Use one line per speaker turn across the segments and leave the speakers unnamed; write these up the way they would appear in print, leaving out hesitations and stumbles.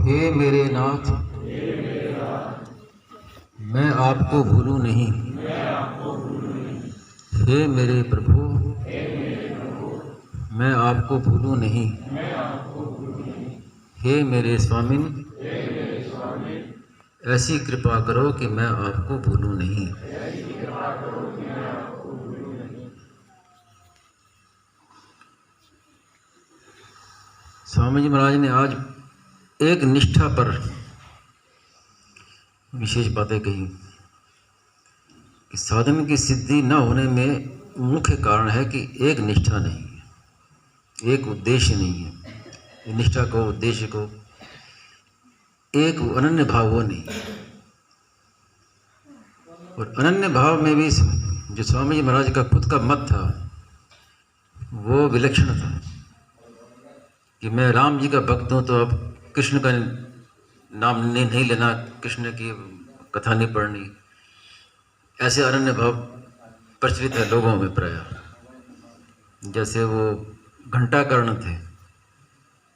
हे मेरे नाथ, मैं आपको भूलूं नहीं। हे मेरे प्रभु, मैं आपको भूलूं नहीं। हे मेरे स्वामी, ऐसी कृपा करो कि मैं आपको भूलूं नहीं। स्वामी जी महाराज ने आज एक निष्ठा पर विशेष बातें कही कि साधन की सिद्धि न होने में मुख्य कारण है कि एक निष्ठा नहीं है, एक उद्देश्य नहीं है। निष्ठा को, उद्देश्य को, एक अनन्य भाव वो नहीं। और अनन्य भाव में भी जो स्वामी जी महाराज का खुद का मत था वो विलक्षण था कि मैं राम जी का भक्त हूँ तो अब कृष्ण का नाम नहीं लेना, कृष्ण की कथा नहीं पढ़नी। ऐसे अनन्य भाव प्रचलित है लोगों में प्रायः। जैसे वो घंटाकर्ण थे,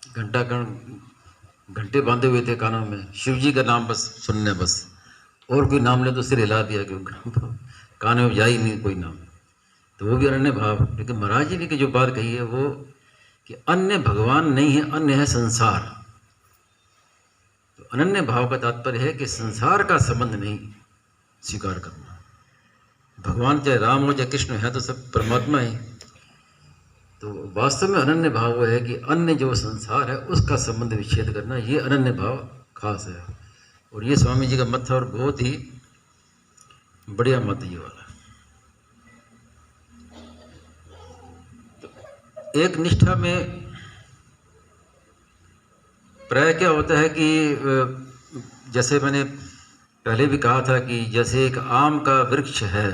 घंटाकर्ण घंटे बांधे हुए थे कानों में, शिव जी का नाम बस सुनने, बस और कोई नाम ले तो सिर हिला दिया क्योंकि कान में जा ही नहीं कोई नाम। तो वो भी अनन्य भाव। लेकिन महाराज जी ने की जो बात कही है वो कि अन्य भगवान नहीं है, अन्य है संसार। तो अनन्य भाव का तात्पर्य है कि संसार का संबंध नहीं स्वीकार करना। भगवान चाहे राम हो चाहे कृष्ण है तो सब परमात्मा ही। तो वास्तव में अनन्य भाव वो है कि अन्य जो संसार है उसका संबंध विच्छेद करना, ये अनन्य भाव खास है। और ये स्वामी जी का मत था और बहुत ही बढ़िया मत ये वाला। तो एक निष्ठा में प्राय क्या होता है कि जैसे मैंने पहले भी कहा था कि जैसे एक आम का वृक्ष है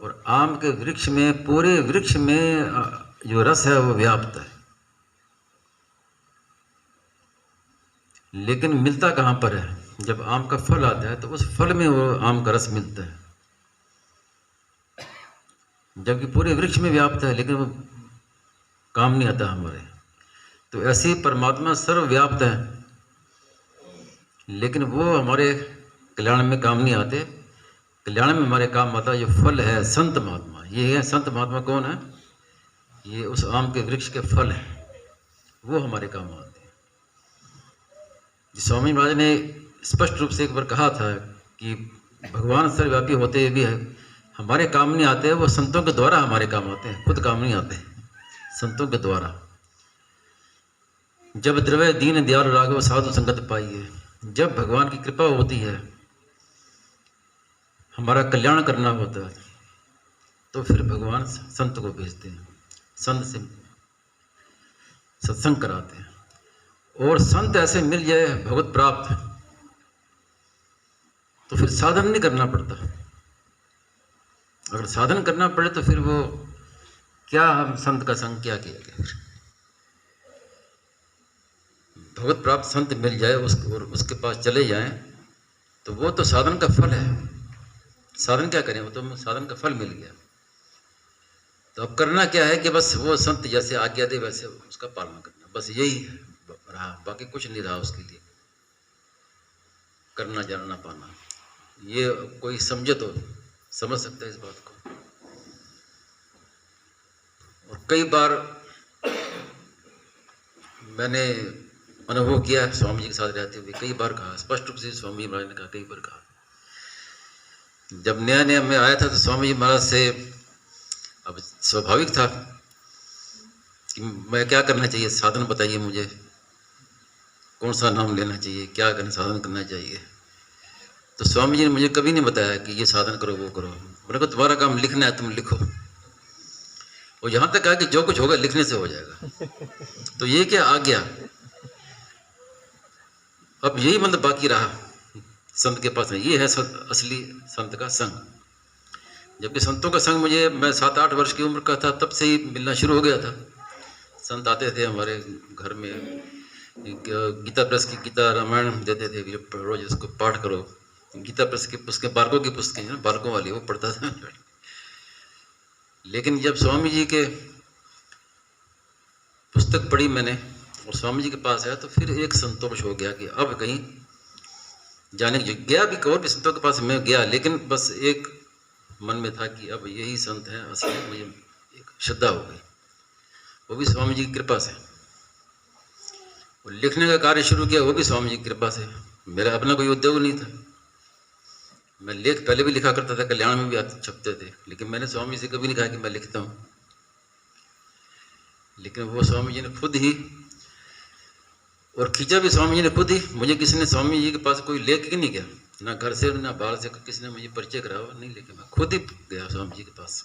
और आम के वृक्ष में, पूरे वृक्ष में जो रस है वो व्याप्त है, लेकिन मिलता कहाँ पर है? जब आम का फल आता है तो उस फल में वो आम का रस मिलता है, जबकि पूरे वृक्ष में व्याप्त है लेकिन वो काम नहीं आता हमारे। तो ऐसे ही परमात्मा सर्वव्याप्त है लेकिन वो हमारे कल्याण में काम नहीं आते। कल्याण में हमारे काम आता जो फल है, संत महात्मा। ये है संत महात्मा। कौन है? ये उस आम के वृक्ष के फल हैं, वो हमारे काम आते हैं। स्वामी महाराज ने स्पष्ट रूप से एक बार कहा था कि भगवान सर्वव्यापी होते हुए भी है हमारे काम नहीं आते, वो संतों के द्वारा हमारे काम आते हैं, खुद काम नहीं आते, संतों के द्वारा। जब द्रव्य दीन दयाल राघव साधु संगत पाइए, जब भगवान की कृपा होती है, हमारा कल्याण करना होता है, तो फिर भगवान संत को भेजते हैं, संत से सत्संग कराते हैं। और संत ऐसे मिल जाए भगवत प्राप्त, तो फिर साधन नहीं करना पड़ता। अगर साधन करना पड़े तो फिर वो क्या, हम संत का संग क्या किया गया? भगवत प्राप्त संत मिल जाए और उसके पास चले जाएं तो वो तो साधन का फल है। साधन क्या करें, वो तो साधन का फल मिल गया। तो अब करना क्या है कि बस वो संत जैसे आज्ञा दे वैसे उसका पालन करना, बस यही रहा, बाकी कुछ नहीं रहा उसके लिए। करना जानना पाना, ये कोई समझे तो समझ सकता है इस बात को। और कई बार मैंने अनुभव किया स्वामी जी के साथ रहते हुए, कई बार कहा, स्पष्ट रूप से स्वामी जी महाराज ने कहा, कई बार कहा। जब नया नया मैं आया था तो स्वामी जी महाराज से अब स्वाभाविक था कि मैं क्या करना चाहिए, साधन बताइए मुझे, कौन सा नाम लेना चाहिए, क्या करना, साधन करना चाहिए। तो स्वामी जी ने मुझे कभी नहीं बताया कि ये साधन करो वो करो। बोले को तुम्हारा काम लिखना है, तुम लिखो। और यहाँ तक कहा कि जो कुछ होगा लिखने से हो जाएगा। तो ये क्या आ गया, अब यही मतलब बाकी रहा संत के पास। ये है असली संत का संग। जबकि संतों का संग मुझे, मैं 7-8 वर्ष की उम्र का था तब से ही मिलना शुरू हो गया था। संत आते थे हमारे घर में, गीता प्रेस की गीता रामायण देते थे, रोज इसको पाठ करो। गीता प्रेस की पुस्तकें, बालकों की पुस्तकें हैं, बालकों वाली, वो पढ़ता था। लेकिन जब स्वामी जी के पुस्तक पढ़ी मैंने और स्वामी जी के पास आया तो फिर एक संतोष हो गया कि अब कहीं जाने की गया भी, और भी संतों के पास मैं गया, लेकिन बस एक मन में था कि अब यही संत है असली, मुझे एक श्रद्धा हो गई, वो भी स्वामी जी की कृपा से। और लिखने का कार्य शुरू किया, वो भी स्वामी जी की कृपा से। मेरा अपना कोई उद्योग नहीं था, मैं लेख पहले भी लिखा करता था, कल्याण में भी आते छपते थे, लेकिन मैंने स्वामी से कभी नहीं कहा कि मैं लिखता हूँ। लेकिन वो स्वामी जी ने खुद ही, और खींचा भी स्वामी जी ने खुद ही। मुझे किसी ने स्वामी जी के पास कोई लेके के नहीं गया, ना घर से ना बाहर से किसी ने मुझे परिचय कराया नहीं, लेकिन मैं खुद ही गया स्वामी जी के पास।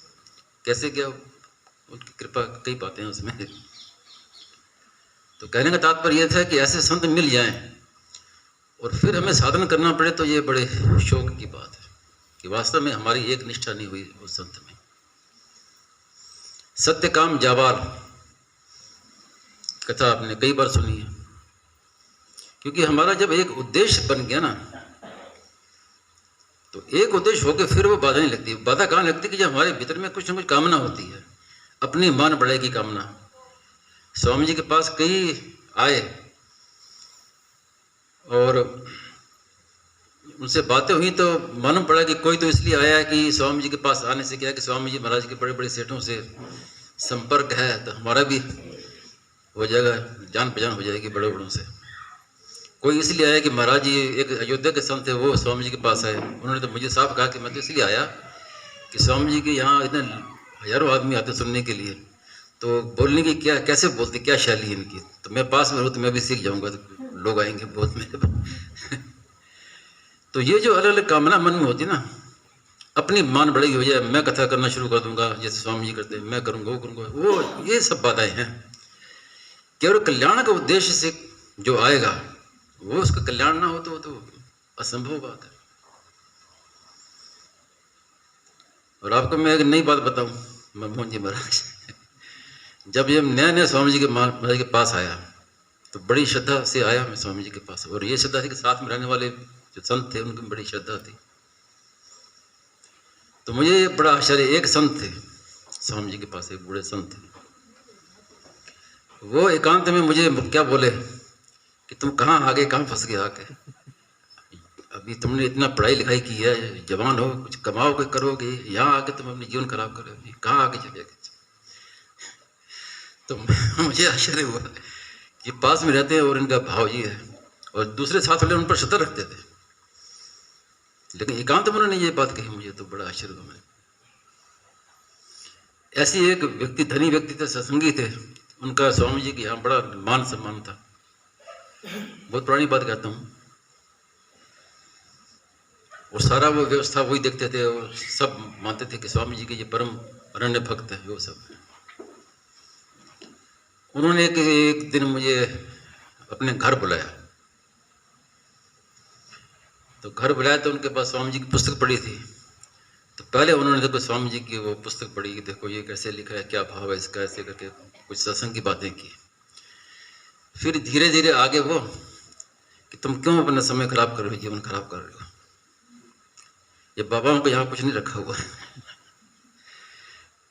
कैसे गया, उनकी कृपा, कई बातें हैं उसमें। तो कहने का तात्पर्य यह था कि ऐसे संत मिल जाएं और फिर हमें साधन करना पड़े, तो ये बड़े शौक की बात है कि वास्तव में हमारी एक निष्ठा नहीं हुई उस संत में। सत्यकाम जाबाल कथा आपने कई बार सुनी है, क्योंकि हमारा जब एक उद्देश्य बन गया ना, तो एक उद्देश्य होकर फिर वो बाधा नहीं लगती। बाधा कहाँ लगती कि जब हमारे भीतर में कुछ न कुछ कामना होती है, अपनी मान बढ़ाई की कामना। स्वामी जी के पास कई आए और उनसे बातें हुई, तो मालूम पड़ा कि कोई तो इसलिए आया कि स्वामी जी के पास आने से क्या कि स्वामी जी महाराज के बड़े बड़े सेठों से संपर्क है, तो हमारा भी हो जाएगा, जान पहचान हो जाएगी बड़े बड़ों से। कोई इसलिए आया कि महाराज जी एक अयोध्या के संत थे, वो स्वामी जी के पास आए। उन्होंने तो मुझे साफ कहा कि मैं तो इसलिए आया कि स्वामी जी के यहाँ इतने हजारों आदमी आते सुनने के लिए, तो बोलने की क्या, कैसे बोलते, क्या शैली है इनकी, तो मैं पास में रहूँ तो मैं भी सीख जाऊँगा, तो लोग आएंगे बहुत मेरे। तो ये जो अलग अलग कामना मन में होती है ना, अपनी मान बड़ी हो जाए, मैं कथा करना शुरू कर दूंगा जैसे स्वामी जी करते हैं, मैं करूँगा वो करूँगा, वो ये सब बाधाएं हैं। केवल कल्याण का उद्देश्य से जो आएगा, वो उसका कल्याण ना हो तो वो तो असंभव बात है। और आपको मैं एक नई बात बताऊं, मनमोहन जी महाराज जब ये नया नया स्वामी जी के महाराज के पास आया, तो बड़ी श्रद्धा से आया मैं स्वामी जी के पास, और ये श्रद्धा थी कि साथ में रहने वाले जो संत थे उनकी बड़ी श्रद्धा थी। तो मुझे बड़ा आश्चर्य, एक संत थे स्वामी जी के पास, एक बूढ़े संत थे, वो एकांत में मुझे क्या बोले कि तुम कहाँ आ गए, कहाँ फंस गए आके, अभी तुमने इतना पढ़ाई लिखाई की है, जवान हो, कुछ कमाओगे करोगे, यहाँ आके तुम अपनी जीवन खराब करोगे, कहाँ आके चले गए। तो मुझे आश्चर्य हुआ कि पास में रहते हैं और इनका भाव ये है, और दूसरे साथ वाले उन पर श्रद्धा रखते थे, लेकिन एकांत में उन्होंने ये बात कही, मुझे तो बड़ा आश्चर्य हुआ। ऐसी एक व्यक्ति, धनी व्यक्ति थे, सत्संगी थे, उनका स्वामी जी के यहाँ बड़ा मान सम्मान था। बहुत पुरानी बात कहता हूँ, और सारा वो व्यवस्था वही देखते थे, और सब मानते थे कि स्वामी जी के ये परम अरण्य भक्त है, वो सब। उन्होंने एक दिन मुझे अपने घर बुलाया, तो घर बुलाया तो उनके पास स्वामी जी की पुस्तक पड़ी थी। तो पहले उन्होंने देखो स्वामी जी की वो पुस्तक पढ़ी कि देखो ये कैसे लिखा है, क्या भाव है इसका, ऐसे करके कुछ सत्संग की बातें की। फिर धीरे धीरे आगे वो कि तुम क्यों अपना समय खराब कर रहे हो, जीवन खराब कर रहे हो, ये बाबाओं को यहाँ कुछ नहीं रखा हुआ है,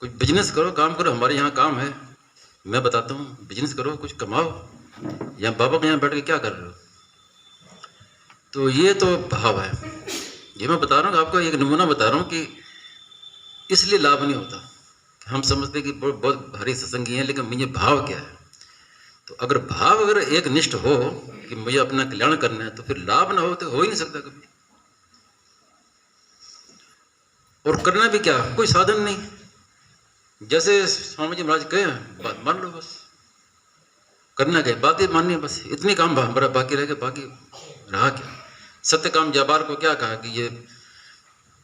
कुछ बिजनेस करो, काम करो, हमारे यहाँ काम है, मैं बताता हूँ, बिजनेस करो, कुछ कमाओ, यहाँ बाबा के यहाँ बैठ के क्या कर रहे हो। तो ये तो भाव है, ये मैं बता रहा हूँ आपको, एक नमूना बता रहा हूँ कि इसलिए लाभ नहीं होता। हम समझते कि बहुत भारी सत्संगी हैं, लेकिन मुझे भाव क्या है। तो अगर भाव अगर एक निष्ठ हो कि मुझे अपना कल्याण करना है, तो फिर लाभ ना हो तो हो ही नहीं सकता कभी। और करना भी क्या, कोई साधन नहीं, जैसे स्वामी जी महाराज कहे बात मान लो, बस करना क्या, बातें माननी है, बस इतनी काम हमारा बाकी रह गया, बाकी रहा क्या। सत्य काम जाबार को क्या कहा कि ये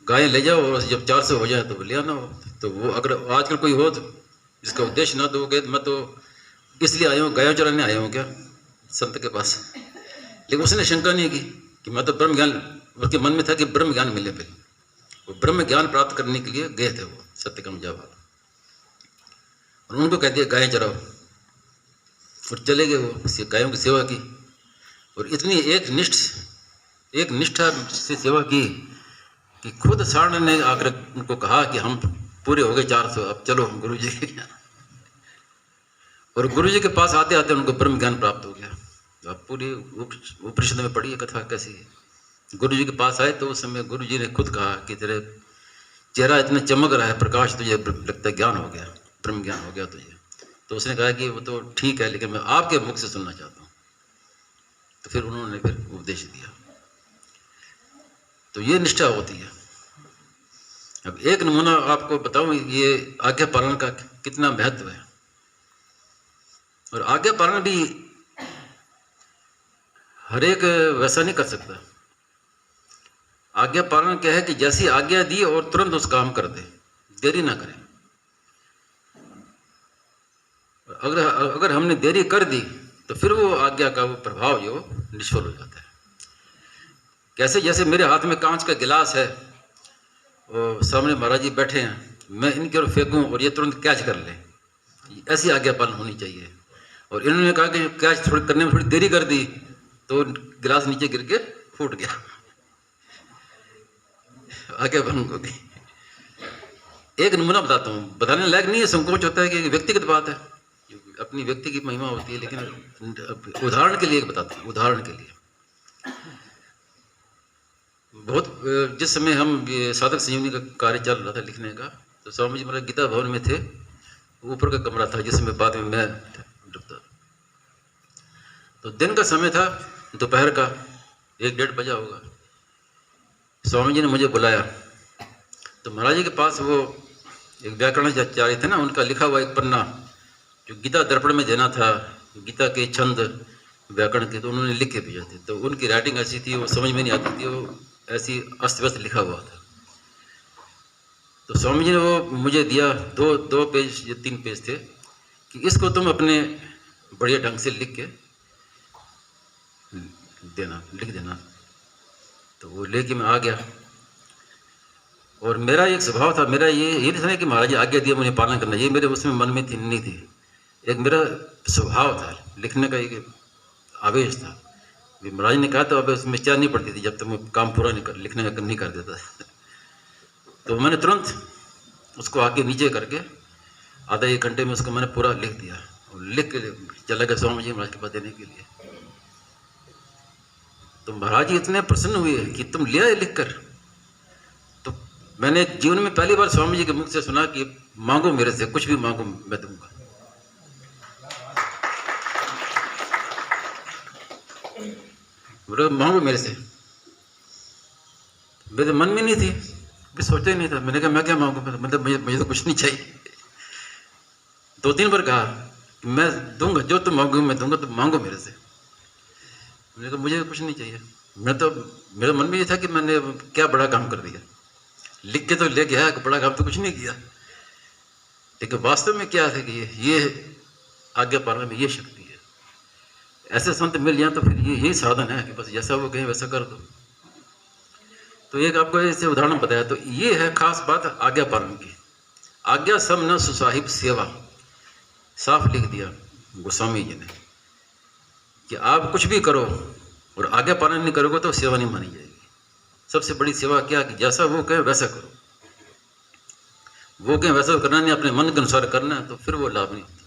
गायें ले जाओ, और जब 400 हो जाए तो ले आना हो। तो वो अगर आजकल कोई हो जिसका उद्देश्य ना दोगे, मैं तो इसलिए आया हूँ, गायों चराने आया हूँ क्या संत के पास, लेकिन उसने शंका नहीं की कि मैं तो ब्रह्म ज्ञान, उसके मन में था कि ब्रह्म ज्ञान मिले, फिर वो ब्रह्म ज्ञान प्राप्त करने के लिए गए थे वो सत्यकाम जाबार, और उनको कह दिया गायें चराओ, और चले गए वो, गायों की सेवा की, और इतनी एक निष्ठा से सेवा की कि खुद साढ़ ने आकर उनको कहा कि हम पूरे हो गए 400, अब चलो हम गुरु जी के यहाँ। और गुरु जी के पास आते आते उनको ब्रह्म ज्ञान प्राप्त हो गया। अब पूरी उपनिषद में पढ़ी है कथा कैसी है। गुरु जी के पास आए तो उस समय गुरु जी ने खुद कहा कि तेरे चेहरा इतना चमक रहा है प्रकाश, तुझे लगता है ज्ञान हो गया, ब्रह्म ज्ञान हो गया तुझे। तो उसने कहा कि वो तो ठीक है, लेकिन मैं आपके मुख से सुनना चाहता हूँ। तो फिर उन्होंने फिर उपदेश दिया। तो ये निष्ठा होती है। अब एक नमूना आपको बताऊं, ये आज्ञा पालन का कितना महत्व है। और आज्ञा पालन भी हर एक वैसा नहीं कर सकता। आज्ञा पालन क्या है कि जैसी आज्ञा दी और तुरंत उस काम कर दे, देरी ना करें। अगर हमने देरी कर दी तो फिर वो आज्ञा का वो प्रभाव जो निष्फल हो जाता है। कैसे, जैसे मेरे हाथ में कांच का गिलास है और सामने महाराज जी बैठे हैं, मैं इनकी ओर फेंकूं और ये तुरंत कैच कर लें, ऐसी आज्ञा पालन होनी चाहिए। और इन्होंने कहा कि कैच थोड़ी करने में थोड़ी देरी कर दी तो गिलास नीचे गिर के फूट गया, आज्ञा भंग हो गई। एक नमूना बताता हूँ, बताने लायक नहीं है, संकोच होता है कि व्यक्तिगत बात है, अपनी व्यक्ति की महिमा होती है, लेकिन उदाहरण के लिए बताता हूँ। उदाहरण के लिए बहुत, जिस समय हम ये साधक संजीवनी का कार्य चल रहा था लिखने का, तो स्वामी जी महाराज गीता भवन में थे, ऊपर का कमरा था जिसमें बाद में मैं रुकता। तो दिन का समय था, दोपहर का 1-1:30 बजा होगा। स्वामी जी ने मुझे बुलाया। तो महाराज जी के पास वो एक व्याकरणाचार्य थे ना, उनका लिखा हुआ एक पन्ना जो गीता दर्पण में देना था, गीता के छंद व्याकरण के, तो उन्होंने लिख के भेजा थे। तो उनकी राइटिंग ऐसी थी, वो समझ में नहीं आती थी, वो ऐसी अस्त व्यस्त लिखा हुआ था। तो स्वामी जी ने वो मुझे दिया, दो पेज या 3 पेज थे, कि इसको तुम अपने बढ़िया ढंग से लिख के लिख देना। तो वो लेके मैं आ गया। और मेरा एक स्वभाव था, मेरा ये नहीं था कि महाराज जी आज्ञा दिया मुझे पालन करना, ये मेरे उसमें मन में नहीं थी। एक मेरा स्वभाव था, लिखने का एक आवेश था। महाराज ने कहा तो अब उसमें चाह नहीं पड़ती थी जब तक मैं काम पूरा लिखने का नहीं कर देता। तो मैंने तुरंत उसको आगे नीचे करके आधा 1 घंटे में उसको मैंने पूरा लिख दिया और लिख के चला गया स्वामी जी महाराज के पास देने के लिए। तो महाराज जी इतने प्रसन्न हुए कि तुम लिया है लिख कर। तो मैंने जीवन में पहली बार स्वामी जी के मुख से सुना कि मांगो मेरे से, कुछ भी मांगो मैं दूंगा। मांगो मेरे से, मेरे मन में नहीं थी, भी सोचा ही नहीं था। मैंने कहा मैं क्या मांगू, मतलब मुझे तो कुछ नहीं चाहिए। 2-3 बार कहा मैं दूंगा, जो तुम मांगो मैं दूंगा, तुम मांगो मेरे से। मैंने कहा मुझे कुछ नहीं चाहिए। मेरे मन में ये था कि मैंने क्या बड़ा काम कर दिया, लिख के तो ले गया, बड़ा काम तो कुछ नहीं किया। लेकिन वास्तव में क्या है कि ये आज्ञा पालन में ये शक्ति है। ऐसे संत मिल जाए तो फिर यही साधन है कि बस जैसा वो कहें वैसा कर दो। तो एक आपको ऐसे उदाहरण बताया, तो ये है खास बात आज्ञा पालन की। आज्ञा सब न सुसाहिब सेवा, साफ लिख दिया गोस्वामी जी ने कि आप कुछ भी करो और आज्ञा पालन नहीं करोगे तो सेवा नहीं मानी जाएगी। सबसे बड़ी सेवा क्या, कि जैसा वो कहे वैसा करो। वो कहे वैसा करना नहीं, अपने मन के अनुसार करना है, तो फिर वो लाभ नहीं होता।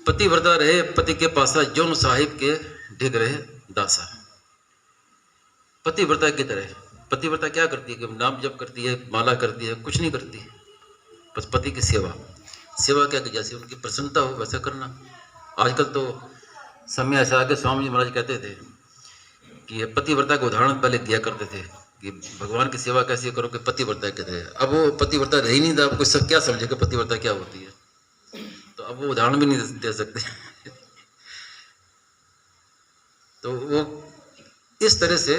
पतिव्रता रहे पति के पासा, जौन साहिब के ढिग रहे दासा। पतिव्रता की तरह, पतिव्रता क्या करती है कि नाम जप करती है, माला करती है, कुछ नहीं करती है, बस पति की सेवा। सेवा क्या कि जैसे उनकी प्रसन्नता हो वैसा करना। आजकल तो समय ऐसा आगे, स्वामी जी महाराज कहते थे कि पतिव्रता का उदाहरण पहले दिया करते थे कि भगवान की सेवा कैसे करो कि पतिव्रता कहते हैं। अब वो पतिव्रता रही नहीं था, आपको सब क्या समझेगा पतिव्रता क्या होती है, तो अब वो उदाहरण भी नहीं दे सकते। तो वो इस तरह से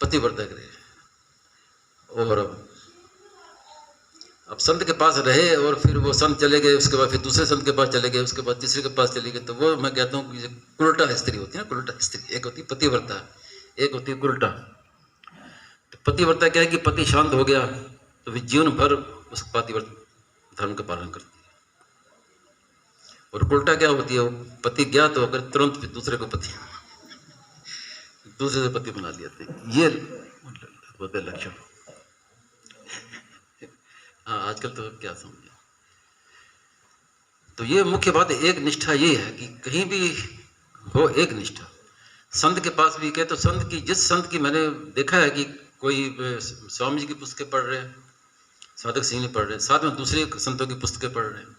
पतिव्रता करे। और अब संत के पास रहे और फिर वो संत चले गए, उसके बाद फिर दूसरे संत के पास चले गए, उसके बाद तीसरे के पास चले गए, तो वो मैं कहता हूँ कि कुलटा स्त्री होती है ना, कुलटा स्त्री। एक होती पतिव्रता, एक होती कुलटा। तो पतिव्रता क्या है कि पति शांत हो गया तो फिर जीवन भर उस पतिव्रत धर्म का पालन करती है। और उल्टा क्या होती है, पति ज्ञात होकर तुरंत फिर दूसरे को पति, दूसरे से पति बना लिया थे। ये होते लक्षण। हाँ, आजकल तो क्या समझे। तो ये मुख्य बात एक निष्ठा ये है कि कहीं भी हो एक निष्ठा। संत के पास भी गए तो संत की, जिस संत की मैंने देखा है कि कोई स्वामी जी की पुस्तकें पढ़ रहे हैं, साधक सिंह ने पढ़ रहे हैं, साथ में दूसरे संतों की पुस्तकें पढ़ रहे हैं।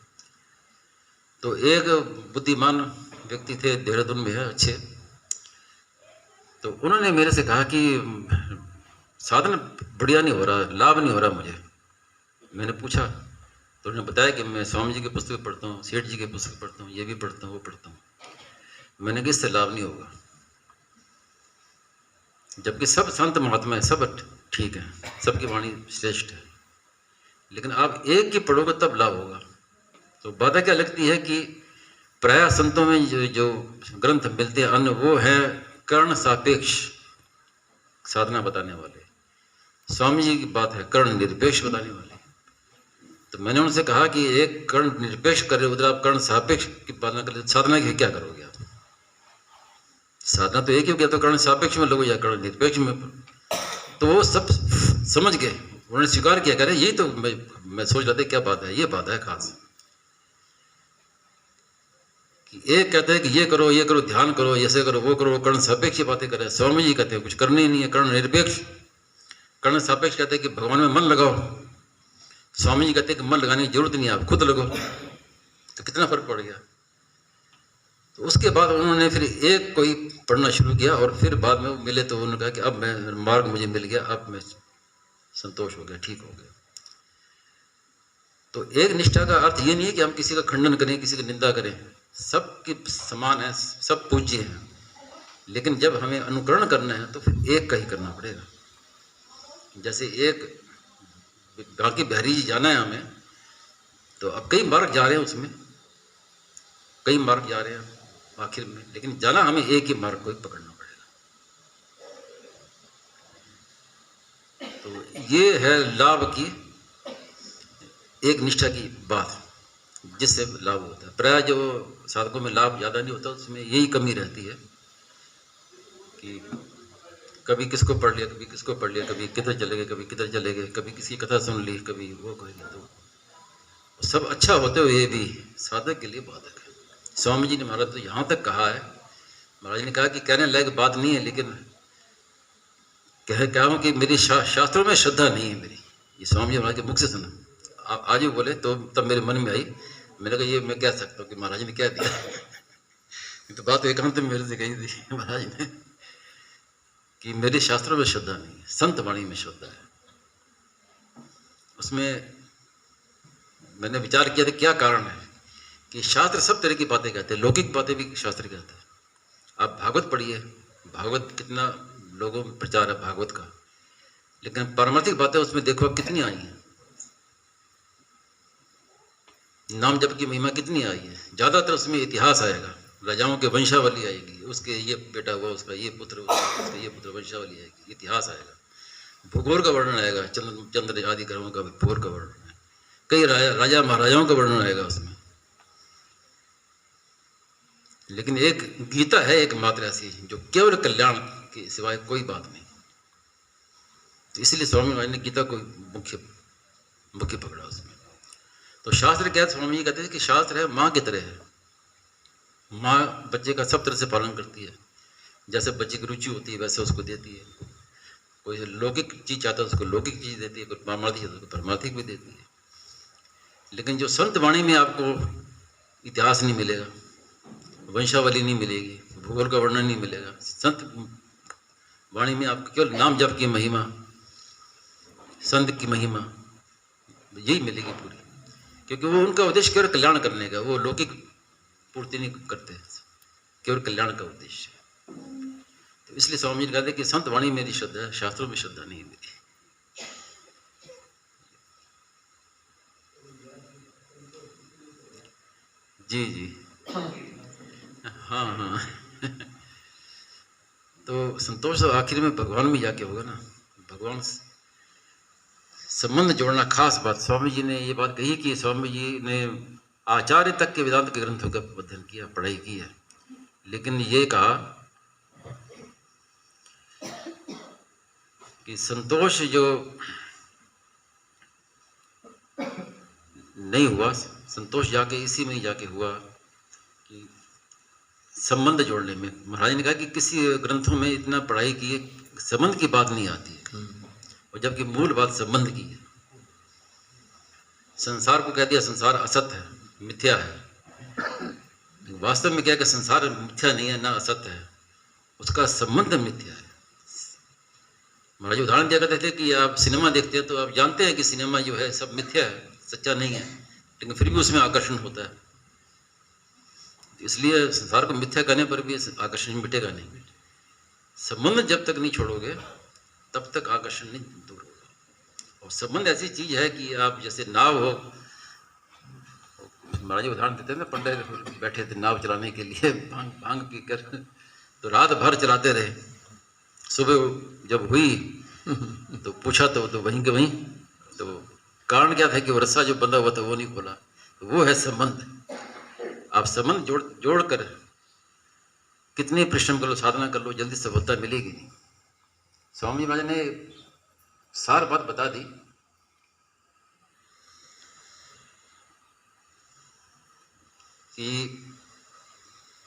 तो एक बुद्धिमान व्यक्ति थे, देहरादून में है अच्छे, तो उन्होंने मेरे से कहा कि साधन बढ़िया नहीं हो रहा, लाभ नहीं हो रहा मुझे। मैंने पूछा तो उन्होंने बताया कि मैं स्वामी जी की पुस्तकें पढ़ता हूँ, सेठ जी की पुस्तक पढ़ता हूँ, ये भी पढ़ता हूँ, वो पढ़ता हूँ। मैंने कहा इससे लाभ नहीं होगा, जबकि सब संत महात्मा है, सब ठीक है, सबकी वाणी श्रेष्ठ है, लेकिन आप एक की पढ़ोगे तब लाभ होगा। तो बाधा क्या लगती है कि प्राय संतों में जो ग्रंथ मिलते हैं अन्य, वो है कर्ण सापेक्ष साधना बताने वाले। स्वामी जी की बात है कर्ण निरपेक्ष बताने वाले। तो मैंने उनसे कहा कि एक कर्ण निरपेक्ष कर रहे, उधर आप कर्ण सापेक्ष की पालना कर रहे, साधना की क्या करोगे आप? साधना तो एक ही हो गया, तो कर्ण सापेक्ष में लोगे या कर्ण निरपेक्ष में। तो वो सब समझ गए, उन्होंने स्वीकार किया, कह रहे यही तो मैं सोच रहा था क्या बात है, ये बात है खास कि एक कहते हैं कि ये करो ध्यान करो, ऐसे करो, वो करो, कर्ण सापेक्ष बातें करें। स्वामी जी कहते हैं कुछ करने ही नहीं है, कर्ण निरपेक्ष। कर्ण सापेक्ष कहते हैं कि भगवान में मन लगाओ, स्वामी जी कहते हैं कि मन लगाने की जरूरत नहीं, आप खुद लगाओ। तो कितना फर्क पड़ गया। तो उसके बाद उन्होंने फिर एक कोई पढ़ना शुरू किया, और फिर बाद में मिले तो उन्होंने कहा कि अब मैं मार्ग मुझे मिल गया, अब मैं संतोष हो गया, ठीक हो गया। तो एक निष्ठा का अर्थ ये नहीं है कि हम किसी का खंडन करें, किसी की निंदा करें, सबकी समान है, सब पूज्य हैं, लेकिन जब हमें अनुकरण करना है तो फिर एक का ही करना पड़ेगा। जैसे एक बाकी बिहारी जी जाना है हमें, तो अब कई मार्ग जा रहे हैं, उसमें कई मार्ग जा रहे हैं आखिर में, लेकिन जाना हमें एक ही मार्ग को ही पकड़ना पड़ेगा। तो ये है लाभ की एक निष्ठा की बात, जिससे लाभ होता है। प्राय जो साधकों में लाभ ज़्यादा नहीं होता, उसमें यही कमी रहती है कि कभी किसको पढ़ लिया, कभी किसको पढ़ लिया, कभी किधर चले गए, कभी किधर चले गए, कभी किसी की कथा सुन ली, कभी वो कर लिया। तो सब अच्छा होते हुए भी साधक के लिए बाधक है। स्वामी जी ने महाराज तो यहाँ तक कहा है, महाराज ने कहा कि कहने लायक बात नहीं है, लेकिन क्या हूँ कि मेरी शास्त्रों में श्रद्धा नहीं है मेरी। ये स्वामी जी महाराज के मुख से सुना, आज भी बोले तो तब मेरे मन में आई। मैंने कहा ये मैं कह सकता हूँ कि महाराज ने कह दिया। तो बात एकांत में मेरे से कही थी महाराज ने कि मेरे शास्त्रों में श्रद्धा नहीं है, संत वाणी में श्रद्धा है। उसमें मैंने विचार किया था क्या कारण है कि शास्त्र सब तरह की बातें कहते हैं, लौकिक बातें भी शास्त्र कहते हैं। आप भागवत पढ़िए, भागवत कितना लोगों में प्रचार है भागवत का, लेकिन पारमार्थिक बातें उसमें देखो कितनी आई हैं। नाम जप की महिमा कितनी आई है। ज़्यादातर उसमें इतिहास आएगा, राजाओं के वंशावली आएगी, उसके ये बेटा हुआ, उसका ये पुत्र हुआ, उसका ये पुत्र, वंशावली आएगी, इतिहास आएगा, भूगोल का वर्णन आएगा, चंद्र आदि ग्रहों का भूगोल का वर्णन है, कई राजा महाराजाओं का वर्णन आएगा उसमें। लेकिन एक गीता है एक मात्र ऐसी जो केवल कल्याण के सिवाय कोई बात नहीं। तो इसलिए स्वामी महाराज ने गीता को मुख्य पकड़ा उसमें। तो शास्त्र क्या, स्वामी जी कहते हैं कि शास्त्र है माँ की तरह है। माँ बच्चे का सब तरह से पालन करती है, जैसे बच्चे की रुचि होती है वैसे उसको देती है। कोई लौकिक चीज़ चाहता है उसको लौकिक चीज़ देती है, कोई पारमार्थिक चाहता है उसको पारमार्थिक भी देती है। लेकिन जो संत वाणी में आपको इतिहास नहीं मिलेगा, वंशावली नहीं मिलेगी, भूगोल का वर्णन नहीं मिलेगा। संत वाणी में आपको केवल नाम जप की महिमा, संत की महिमा यही मिलेगी पूरी, क्योंकि वो उनका उद्देश्य केवल कल्याण करने का, वो लौकिक पूर्ति नहीं करते, केवल कल्याण का उद्देश्य है। तो इसलिए स्वामी जी कहते हैं कि संत वाणी मेरी श्रद्धा है, शास्त्रों में श्रद्धा नहीं मेरी। जी जी हाँ हाँ। तो संतोष तो आखिर में भगवान में जाके होगा ना, भगवान संबंध जोड़ना खास बात। स्वामी जी ने ये बात कही कि स्वामी जी ने आचार्य तक के वेदांत के ग्रंथों का अध्ययन किया, पढ़ाई की है, लेकिन ये कहा कि संतोष जो नहीं हुआ, संतोष जाके इसी में ही जाके हुआ कि संबंध जोड़ने में। महाराज ने कहा कि किसी ग्रंथों में इतना पढ़ाई की है, संबंध की बात नहीं आती है, और जबकि मूल बात संबंध की है। संसार को कह दिया संसार असत है, मिथ्या है। वास्तव में क्या है कि संसार मिथ्या नहीं है, ना असत है, उसका संबंध मिथ्या है। महाराज उदाहरण दिया करते थे कि आप सिनेमा देखते हैं तो आप जानते हैं कि सिनेमा जो है सब मिथ्या है, सच्चा नहीं है, लेकिन फिर भी उसमें आकर्षण होता है। इसलिए संसार को मिथ्या करने पर भी आकर्षण मिटेगा नहीं। संबंध जब तक नहीं छोड़ोगे तब तक आकर्षण नहीं दूर होगा। और संबंध ऐसी चीज है कि आप जैसे नाव हो, महाराज उदाहरण देते हैं ना, पंडित बैठे थे नाव चलाने के लिए, भांग पीकर, तो रात भर चलाते रहे। सुबह जब हुई तो पूछा तो वहीं के वहीं, तो कारण क्या था कि वो रस्सा जो बंधा हुआ था वो नहीं खोला। तो वो है संबंध। आप संबंध जोड़ कर कितने परिश्रम कर लो, साधना कर लो, जल्दी सफलता मिलेगी नहीं। स्वामी महाराज ने सार बात बता दी कि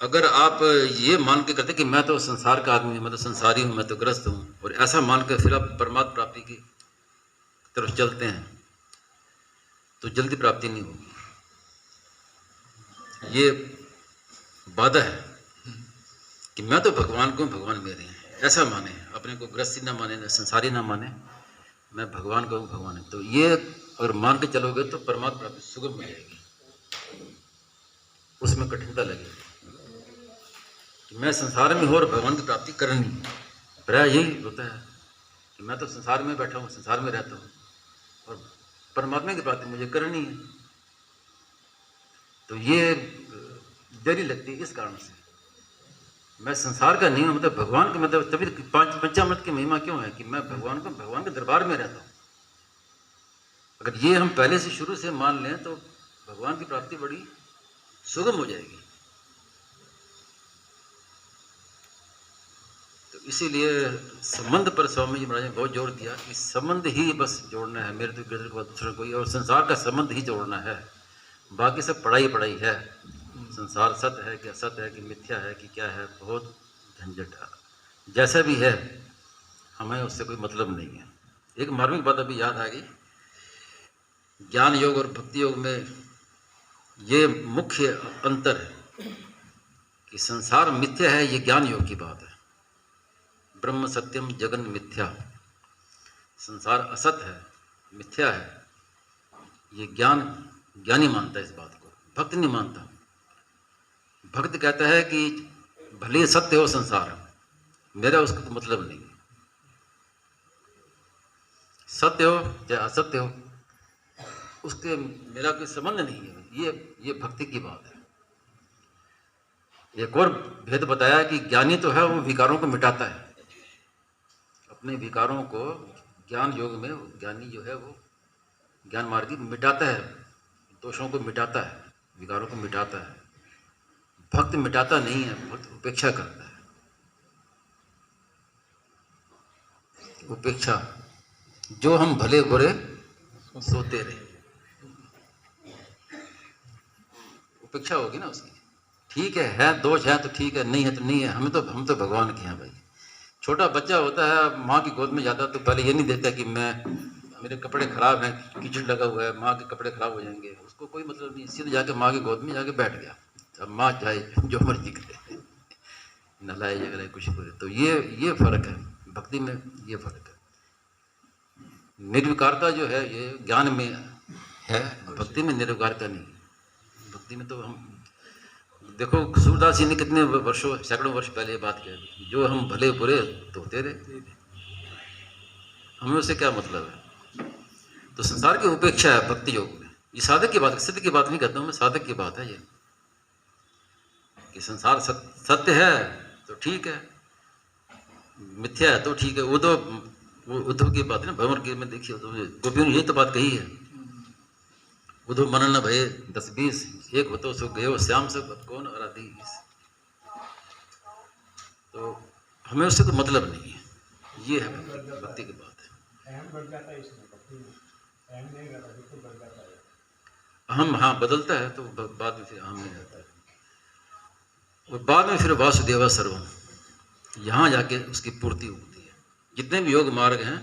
अगर आप ये मान के करते कि मैं तो संसार का आदमी हूँ, मैं तो संसारी हूँ, मैं तो ग्रस्त हूँ, और ऐसा मान कर फिर आप परमात्मा प्राप्ति की तरफ चलते हैं तो जल्दी प्राप्ति नहीं होगी। ये बाधा है कि मैं तो भगवान को, भगवान मेरे हैं, ऐसा माने, अपने को गृहस्थी ना माने, ना संसारी ना माने, मैं भगवान को, भगवान है। तो ये अगर मान के चलोगे तो परमात्मा प्राप्ति सुगम हो जाएगी, उसमें कठिनता लगेगी कि मैं संसार में हो और भगवान की प्राप्ति करनी। प्राय यही होता है कि मैं तो संसार में बैठा हूँ, संसार में रहता हूँ, और परमात्मा की प्राप्ति मुझे करनी है। तो ये देरी लगती है इस कारण से। मैं संसार का नहीं हूँ, मतलब भगवान के, मतलब तभी पंचामृत की महिमा क्यों है कि मैं भगवान को, भगवान के दरबार में रहता हूँ। अगर ये हम पहले से शुरू से मान लें तो भगवान की प्राप्ति बड़ी सुगम हो जाएगी। तो इसीलिए संबंध पर स्वामी जी महाराज ने बहुत जोर दिया कि संबंध ही बस जोड़ना है, मेरे तो गिरधर के बाद दूसरा कोई, और संसार का संबंध ही जोड़ना है। बाकी सब पढ़ाई पढ़ाई है। संसार सत्य है कि असत्य है कि मिथ्या है कि क्या है, बहुत झंझट है। जैसा भी है हमें उससे कोई मतलब नहीं है। एक मार्मिक बात अभी याद आ गई, ज्ञान योग और भक्ति योग में ये मुख्य अंतर है कि संसार मिथ्या है, ये ज्ञान योग की बात है। ब्रह्म सत्यम जगन मिथ्या, संसार असत है, मिथ्या है, ये ज्ञानी मानता है इस बात को, भक्त नहीं मानता। भक्त कहता है कि भले सत्य हो संसार, मेरा उसका तो मतलब नहीं, सत्य हो चाहे असत्य हो, उसके मेरा कोई संबंध नहीं है। ये भक्ति की बात है। एक और भेद बताया कि ज्ञानी तो है, वो विकारों को मिटाता है, अपने विकारों को ज्ञान योग में ज्ञानी जो है वो ज्ञान मार्गी मिटाता है, दोषों को मिटाता है, विकारों को मिटाता है। भक्त मिटाता नहीं है, भक्त उपेक्षा करता है। उपेक्षा, जो हम भले बुरे सोते रहे, उपेक्षा होगी ना उसकी। ठीक है दोष है तो ठीक है, नहीं है तो नहीं है, हम तो भगवान के हैं भाई। छोटा बच्चा होता है, माँ की गोद में जाता है तो पहले ये नहीं देखता कि मेरे कपड़े खराब हैं, कीचड़ लगा हुआ है, माँ के कपड़े खराब हो जाएंगे, उसको कोई मतलब नहीं, सीधे जाके माँ की गोद में जाके बैठ गया। अब माँ चाहे जो मर्जी करे, नलाए जगह कुछ करे। तो ये फर्क है भक्ति में, ये फर्क है। निर्विकारता जो है ये ज्ञान में है, भक्ति में निर्विकारता नहीं। भक्ति में तो हम देखो, सूरदास जी ने कितने वर्षों, सैकड़ों वर्ष पहले बात कही, जो हम भले बुरे तो होते रहे, हमें उससे क्या मतलब है। तो संसार की उपेक्षा है भक्ति योग में। ये साधक की बात, सिद्ध की बात नहीं करता हूँ मैं, साधक की बात है ये कि संसार सत्य है तो ठीक है, मिथ्या है तो ठीक है। उद्धव की बात है ना, भंवर के में देखिए गोपियों ने ये तो बात कही है, उद्धव मन न भये 10-20, एक हो तो सो गयो श्याम सब कौन आराधी। तो हमें उससे तो मतलब नहीं है, ये है भक्ति की बात है। अहम हाँ बदलता है तो बाद में फिर अहम नहीं जाता है, और बाद में फिर वासुदेव सर्वम, यहाँ जाके उसकी पूर्ति होती है। जितने भी योग मार्ग हैं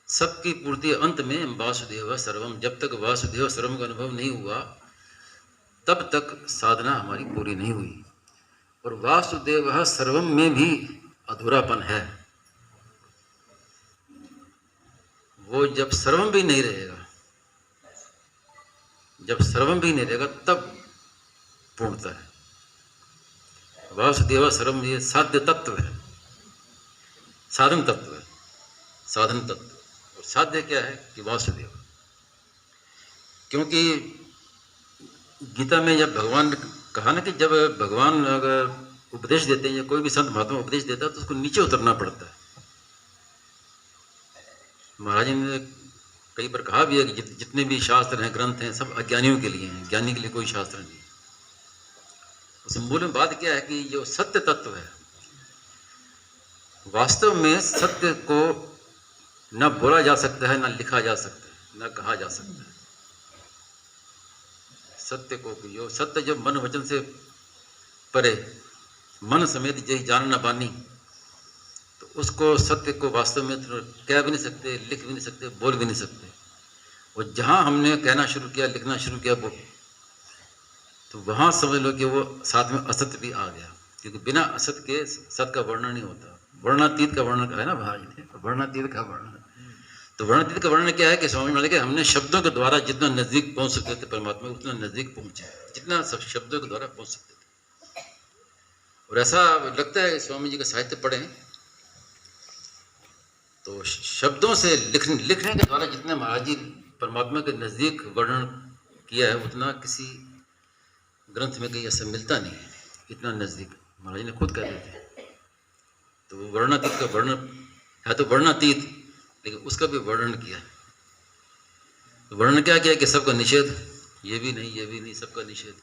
सबकी पूर्ति अंत में वासुदेव सर्वम। जब तक वासुदेव सर्वम का अनुभव नहीं हुआ तब तक साधना हमारी पूरी नहीं हुई। और वासुदेव सर्वम में भी अधूरापन है। वो जब सर्वम भी नहीं रहेगा, जब सर्वम भी नहीं रहेगा तब पूर्णता है। वासुदेव सर्वम ये साध्य तत्व है, साधन तत्व है, साधन तत्व। और साध्य क्या है कि वासुदेव। क्योंकि गीता में जब भगवान ने कहा ना कि जब भगवान अगर उपदेश देते हैं या कोई भी संत महात्मा उपदेश देता है तो उसको नीचे उतरना पड़ता है। महाराज ने कई बार कहा भी है कि जितने भी शास्त्र हैं, ग्रंथ हैं, सब अज्ञानियों के लिए हैं, ज्ञानी के लिए कोई शास्त्र नहीं। उस मूल में बात क्या है कि जो सत्य तत्व है, वास्तव में सत्य को न बोला जा सकता है, न लिखा जा सकता है, न कहा जा सकता है। सत्य को जो सत्य जो मन वचन से परे, मन समेत जय जान न बानी, तो उसको सत्य को वास्तव में तो कह भी नहीं सकते, लिख भी नहीं सकते, बोल भी नहीं सकते। और जहाँ हमने कहना शुरू किया, लिखना शुरू किया वो, तो वहाँ समझ लो कि वो साथ में असत्य भी आ गया। क्योंकि बिना असत्य के सत्य का वर्णन नहीं होता। वर्णातीत का वर्णन है ना महाराज ने, वर्णातीत का वर्णन। तो वर्णातीत का वर्णन क्या है कि स्वामी महाराज के हमने शब्दों के द्वारा जितना नजदीक पहुंच सकते थे परमात्मा, उतना नजदीक पहुंचे, जितना सब शब्दों के द्वारा पहुंच सकते थे। और ऐसा लगता है स्वामी जी का साहित्य पढ़ें तो शब्दों से लिखने के द्वारा जितने महाराज जी परमात्मा के नजदीक वर्णन किया है, उतना किसी ग्रंथ में कहीं ऐसा मिलता नहीं है, इतना नजदीक महाराज ने खुद कह देते। तो वर्णातीत का वर्णन है, तो वर्णातीत, लेकिन उसका भी वर्णन किया। तो वर्णन क्या किया कि सबका निषेध, ये भी नहीं, ये भी नहीं, सबका निषेध।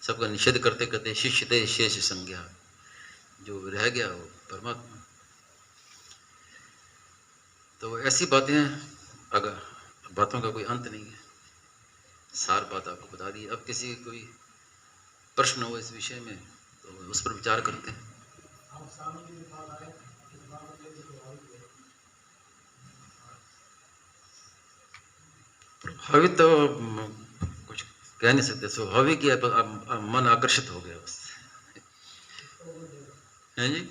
सबका निषेध करते करते शिष्यते शेष संज्ञा, जो रह गया वो परमात्मा। तो ऐसी बातें, अगर बातों का कोई अंत नहीं है, सार बात आपको बता दी। अब किसी कोई प्रश्न हो इस विषय में तो उस पर विचार करते हैं। प्रभावित तो कुछ कह नहीं सकते, स्वाभाविक ही है, पर मन आकर्षित हो गया उससे, है जी।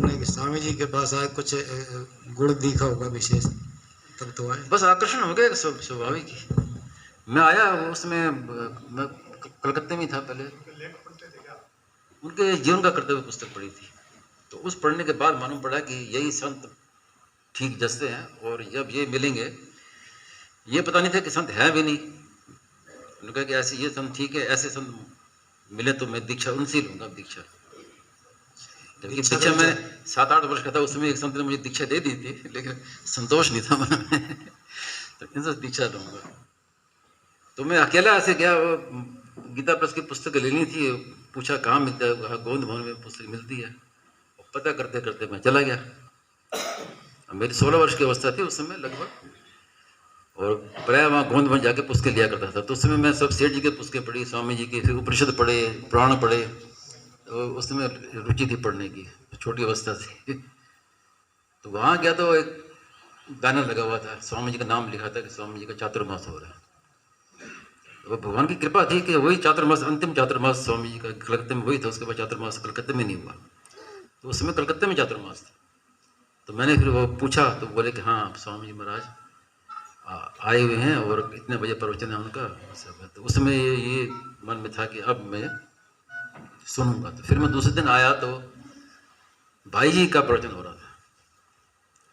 नहीं, स्वामी जी के पास आए, कुछ गुण दिखा होगा विशेष, तब तो आए।
बस आकर्षण हो गया, स्वाभाविक ही। मैं आया उसमें, मैं कलकत्ते में था पहले, उनके जीवन का कर्तव्य पुस्तक पढ़ी थी। तो उस पढ़ने के बाद मालूम पड़ा कि यही संत ठीक जैसे हैं, और जब ये मिलेंगे, ये पता नहीं था कि संत है भी नहीं। उन्होंने कहा कि ऐसे ये संत ठीक है, ऐसे संत मिले तो मैं दीक्षा उनसे लूँगा दीक्षा। जबकि दीक्षा मैं 7-8 वर्ष का था, उस समय एक संत ने मुझे दीक्षा दे दी थी, लेकिन संतोष नहीं था मन में, तो इनसे दीक्षा लूँगा। तो मैं अकेला ऐसे गया, गीता प्रेस की पुस्तक लेनी थी, पूछा कहाँ मिलता है, कहा गोविंद भवन में पुस्तक मिलती है। पता करते करते मैं चला गया। मेरी 16 वर्ष की अवस्था थी उस समय लगभग, और प्राय वहाँ गोविंद भवन जाके पुस्तकें लिया करता था। तो उस समय मैं सब सेठ जी के पुस्तकें पढ़ी, स्वामी जी की, फिर उपनिषद पढ़े, पुराण पढ़े। तो उस समय रुचि थी पढ़ने की, छोटी अवस्था थी। तो वहाँ गया तो एक बैनर लगा हुआ था, स्वामी जी का नाम लिखा था कि स्वामी जी का चातुर्मास हो रहा है। तो भगवान की कृपा थी कि वही चातुर्मास, अंतिम चातुर्मास स्वामी जी का कलकत्ते में वही था। उसके बाद चातुर्मास कलकत्ते में नहीं हुआ, तो उस समय कलकत्ते में चातुर्मास था। तो मैंने फिर वो पूछा, तो बोले कि हाँ स्वामी जी महाराज आए हुए हैं और इतने बजे प्रवचन है उनका। तो उस समय ये मन में था कि अब मैं सुनूंगा। तो फिर मैं दूसरे दिन आया तो भाई जी का प्रवचन हो रहा था।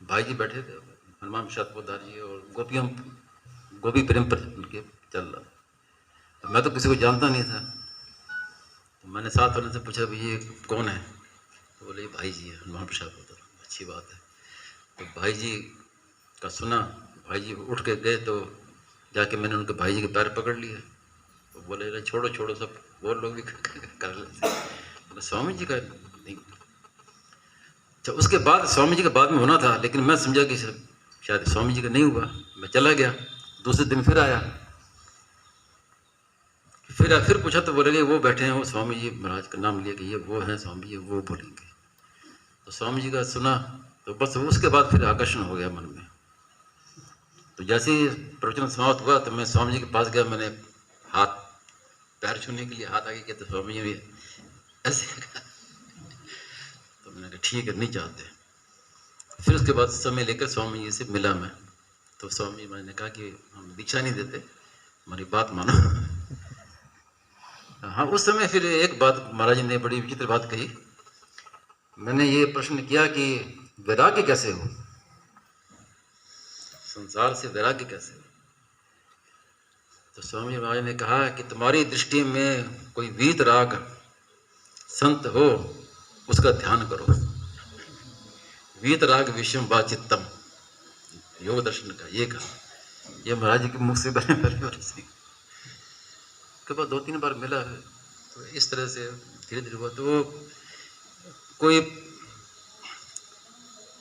भाई जी बैठे थे, हनुमान प्रसाद पोद्दार जी, और गोपी प्रेम पर उनके चल रहा था। मैं तो किसी को जानता नहीं था, तो मैंने साथ वाले से पूछा भाई ये कौन है, तो बोले भाई जी है, हनुमान प्रसाद पोद्दार। अच्छी बात है। तो भाई जी का सुना, भाई जी उठ के गए, तो जाके मैंने उनके भाई जी के पैर पकड़ लिए। तो बोले छोड़ो छोड़ो, सब और लोग भी कर लेते। तो स्वामी जी का नहीं। अच्छा, उसके बाद स्वामी जी के बाद में होना था, लेकिन मैं समझा कि शायद स्वामी जी का नहीं हुआ। मैं चला गया, दूसरे दिन फिर आया, फिर पूछा तो बोले वो बैठे हैं, वो स्वामी जी महाराज का नाम लिया कि ये वो हैं स्वामी जी, वो बोलेंगे। तो स्वामी जी का सुना, तो बस उसके बाद फिर आकर्षण हो गया मन में। तो जैसे ही प्रवचन समाप्त हुआ तो मैं स्वामी जी के पास गया, मैंने हाथ पैर छूने के लिए हाथ आगे किया, तो स्वामी जी ने ऐसे कहा। तो मैंने कहा ठीक है, नहीं चाहते। फिर उसके बाद समय लेकर स्वामी जी से मिला मैं, तो स्वामी जी मैंने कहा कि हम दीक्षा नहीं देते, हमारी बात मानो। हाँ, उस समय फिर एक बात महाराज ने बड़ी विचित्र बात कही। मैंने ये प्रश्न किया कि वैराग्य कैसे हो, संसार से वैराग्य कैसे हो? तो स्वामी महाराज ने कहा कि तुम्हारी दृष्टि में कोई वीतराग संत हो, उसका ध्यान करो। वीतराग विषम वा चित्तम, योग दर्शन का ये कहा। ये महाराज जी के मुख से बने पहले से के बाद 2-3 बार मिला है, तो इस तरह से धीरे धीरे हुआ। तो कोई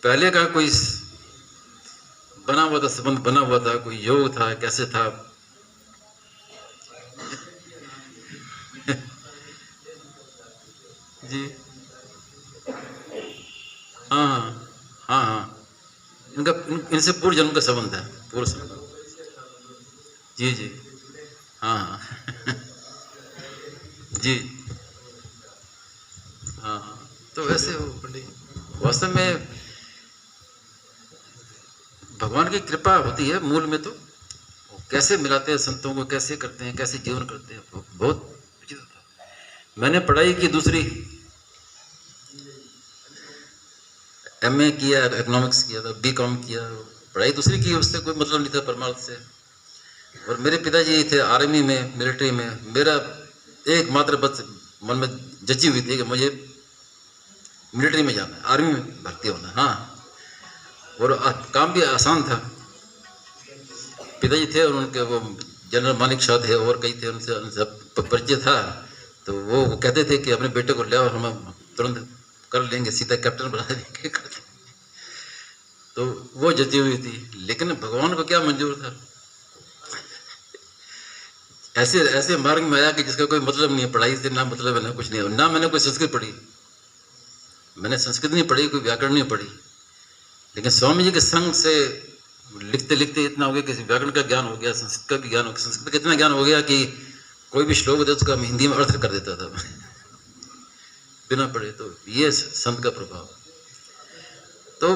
पहले का कोई बना हुआ था, संबंध बना हुआ था, कोई योग था, कैसे था। जी हाँ हाँ हाँ हाँ, इनसे पूर्व जन्म का संबंध है, पूर्व संबंध। जी जी हाँ हाँ जी हाँ हाँ। तो वैसे हो पंडित, वास्तव में भगवान की कृपा होती है मूल में। तो कैसे मिलाते हैं संतों को, कैसे करते हैं, कैसे जीवन करते हैं, बहुत उचित होता है। मैंने पढ़ाई की दूसरी, एमए किया, इकोनॉमिक्स किया था, बीकॉम किया, पढ़ाई दूसरी की, उससे कोई मतलब नहीं था परमार्थ से। और मेरे पिताजी थे आर्मी में, मिलिट्री में। मेरा एकमात्र बस मन में जची हुई थी कि मुझे मिलिट्री में जाना है, आर्मी में भर्ती होना। हाँ, और काम भी आसान था। पिताजी थे और उनके वो जनरल मानिक शाह थे और कई थे, उनसे परिचय था। तो वो कहते थे कि अपने बेटे को ले आओ, हम तुरंत कर लेंगे, सीधा कैप्टन बना देंगे। तो वो जची हुई थी, लेकिन भगवान को क्या मंजूर था। ऐसे ऐसे मार्ग में आया कि जिसका कोई मतलब नहीं है, पढ़ाई से ना मतलब है ना कुछ नहीं है। ना मैंने कोई संस्कृत पढ़ी, मैंने संस्कृत नहीं पढ़ी, कोई व्याकरण नहीं पढ़ी, लेकिन स्वामी जी के संग से लिखते लिखते इतना हो गया कि व्याकरण का ज्ञान हो गया, संस्कृत का भी ज्ञान हो गया। संस्कृत का इतना ज्ञान हो गया कि कोई भी श्लोक होता उसका हिंदी में अर्थ कर देता था बिना पढ़े। तो ये संत का प्रभाव। तो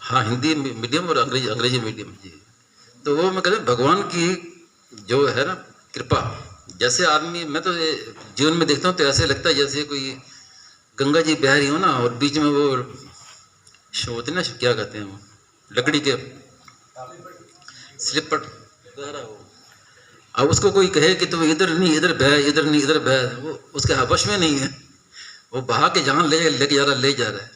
हाँ, हिंदी मीडियम और अंग्रेजी मीडियम जी। तो वो मैं कहता भगवान की जो है ना कृपा। जैसे आदमी, मैं तो जीवन में देखता हूँ तो ऐसे लगता है जैसे कोई गंगा जी बह रही हो ना, और बीच में वो होते ना, क्या कहते हैं वो, लकड़ी के स्लिपट बह रहा हो। अब उसको कोई कहे कि तुम इधर नहीं इधर बह, इधर नहीं इधर बह, वो उसके वश में नहीं है, वो बहा के जहाँ लेके जा रहा ले जा रहा है।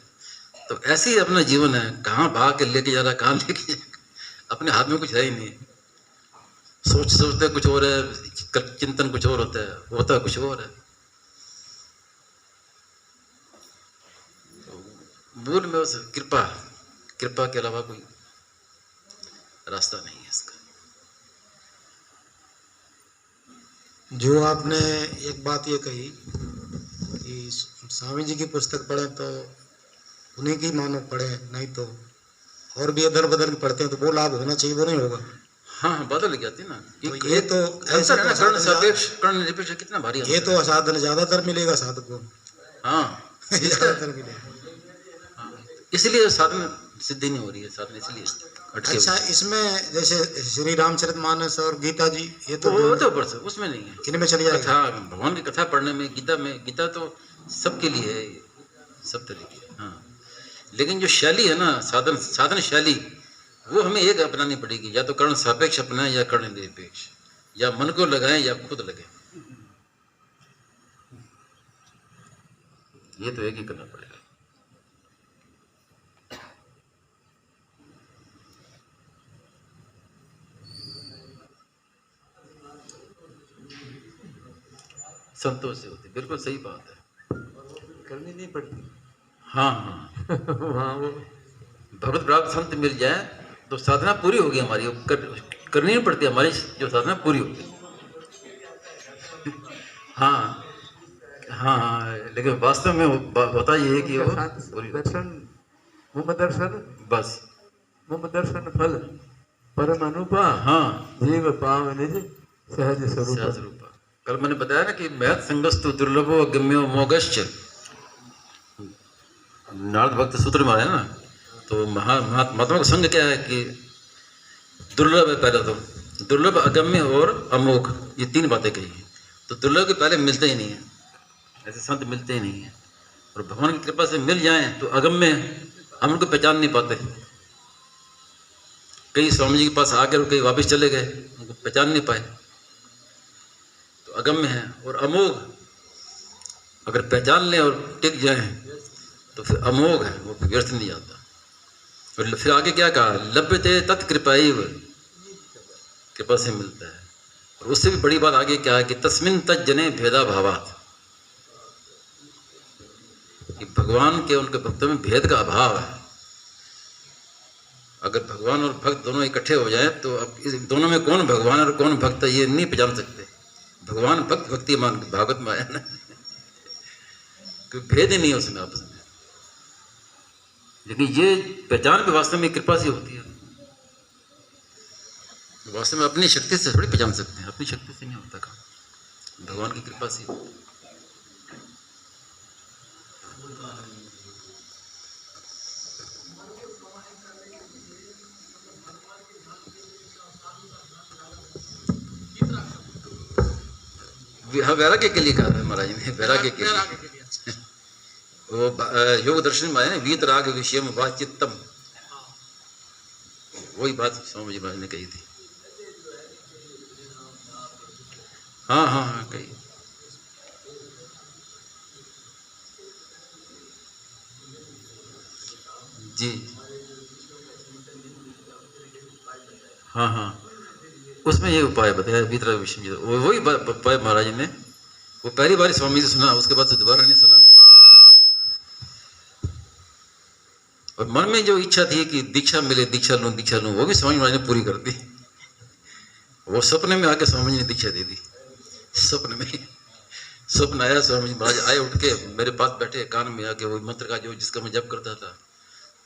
तो ऐसे ही अपना जीवन है, कहाँ बहा के लेके जा रहा है, कहाँ लेके जा, अपने हाथ में कुछ है ही नहीं। सोचते कुछ और है, चिंतन कुछ और होता कुछ और है। मूल में उस कृपा के अलावा कोई रास्ता नहीं है इसका।
जो आपने एक बात ये कही कि स्वामी जी की पुस्तक पढ़े तो उन्हीं की मानो पढ़े, नहीं तो और भी अदर बदर की पढ़ते हैं तो वो लाभ होना चाहिए, वो नहीं होगा।
हाँ, बात लग जाती है ना।
तो ये तो
ऐसा है ना, कर्ण सापेक्ष कर्ण निरपेक्ष कितना भारी है।
ये तो असाधन ज्यादातर मिलेगा साधक को।
हाँ
ज्यादातर मिलेगा,
इसलिए साधन सिद्धि नहीं हो रही है, साधन इसलिए अटके।
अच्छा, इसमें जैसे श्री रामचरितमानस और गीता जी, ये तो
बस उसमें नहीं है।
इनमें चली जाएगी
कथा, भगवान की कथा पढ़ने में, गीता तो सबके लिए है, सब तरह की। हाँ, लेकिन जो शैली है ना, साधन शैली, वो हमें एक अपनानी पड़ेगी। या तो कर्ण सापेक्ष अपनाएं या कर्ण निरपेक्ष, या मन को लगाएं या खुद लगे, ये तो एक ही करना पड़ेगा। संतोष से होती, बिल्कुल सही बात है,
करनी नहीं पड़ती।
हाँ हाँ
वहाँ वो
भगवत प्राप्त संत मिल जाए तो साधना पूरी होगी हमारी, करनी नहीं पड़ती हमारी, जो साधना पूरी होगी। हाँ हाँ हाँ, लेकिन वास्तव में होता ये है कि वो पूरी
दर्शन मुम दर्शन
बस।
मुम दर्शन फल परम अनुपा
हाँ
जीव पाव निज सहज स्वरूप।
सहज रूपा। कल मैंने बताया ना कि महत संगस्तु दुर्लभो अगम्यो मोगश्च, नारद भक्त सूत्र में आया ना। तो महात्माओं का संग क्या है कि दुर्लभ है, पहले तो दुर्लभ, अगम्य और अमोघ, ये तीन बातें कही हैं। तो दुर्लभ के पहले मिलते ही नहीं है, ऐसे संत मिलते ही नहीं है। और भगवान की कृपा से मिल जाएं तो अगम्य हम उनको पहचान नहीं पाते। कई स्वामी जी के पास आकर कई वापस चले गए, उनको पहचान नहीं पाए, तो अगम्य है। और अमोघ अगर पहचान लें और टिक जाएं तो फिर अमोघ है, वो फिर व्यर्थ नहीं जाता। और फिर आगे क्या कहा, लभ्यते तत्कृपाइव, कृपा से मिलता है। और उससे भी बड़ी बात आगे क्या है कि तस्मिन तज्जने भेदा भावात, कि भगवान के उनके भक्तों में भेद का अभाव है। अगर भगवान और भक्त दोनों इकट्ठे हो जाए तो अब इस दोनों में कौन भगवान और कौन भक्त है ये नहीं पहचान सकते। भगवान भक्त भक्ति मान भागवत में आया ना, कोई भेद ही नहीं है उसमें आपस में। लेकिन ये पहचान भी वास्तव में कृपा से होती है। वास्तव में अपनी शक्ति से थोड़ी पहचान सकते हैं, अपनी शक्ति से नहीं होता काम, भगवान की कृपा से। हाँ, वैराग्य के लिए कहा है महाराज ने, वैराग्य के लिए। वो योग दर्शन में आया ना, वीत राग विषयम वा चित्तम, वही बात स्वामी जी महाराज ने कही थी। हाँ हाँ हाँ कही। जी हाँ हाँ, उसमें ये उपाय बताया वीतराग विषय, वही उपाय महाराज ने, वो पहली बार स्वामी से सुना, उसके बाद से दोबारा नहीं सुना। और मन में जो इच्छा थी कि दीक्षा मिले, दीक्षा लूं, वो भी स्वामी महाराज ने पूरी कर दी। वो सपने में आके स्वामी जी ने दीक्षा दे दी। सपने में स्वप्न आया, स्वामी जी महाराज आए उठ के मेरे पास बैठे, कान में आके वो मंत्र का जो जिसका मैं जप करता था,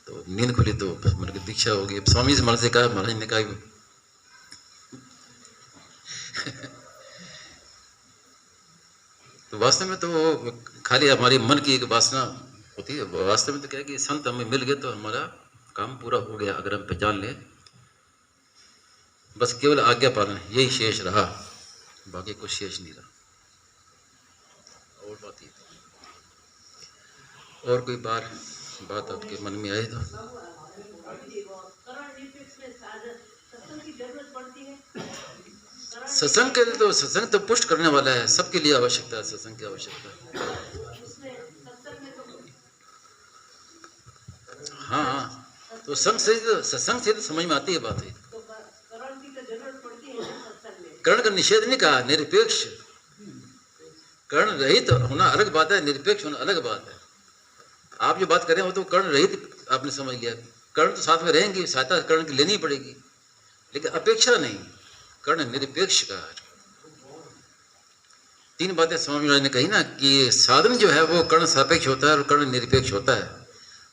तो नींद खुली तो मेरे को दीक्षा हो गई। स्वामी जी महाराज से कहा, महाराज ने कहा तो वास्तव में तो खाली हमारी मन की एक वासना होती है। वास्तव में तो क्या है कि संत हमें मिल गए तो हमारा काम पूरा हो गया, अगर हम पहचान लें। बस केवल आज्ञा पालन यही शेष रहा, बाकी कुछ शेष नहीं रहा। और बात ये, और कोई बात आपके मन में आए तो? सत्संग के लिए तो, सत्संग तो पुष्ट करने वाला है, सबके लिए आवश्यकता है सत्संग की आवश्यकता है। हाँ हाँ, तो सत्संग से तो समझ में आती है बात है। कर्ण का निषेध नहीं कहा, निरपेक्ष, कर्ण रहित होना अलग बात है, निरपेक्ष होना अलग बात है। आप जो बात कर रहे हो तो कर्ण रहित आपने समझ लिया, कर्ण तो साथ में रहेंगे, सहायता कर्ण की लेनी पड़ेगी, लेकिन अपेक्षा नहीं, कर्ण निरपेक्ष का। तीन बातें स्वामी महाराज ने कही ना कि साधन जो है वो कर्ण सापेक्ष होता है और कर्ण निरपेक्ष होता है,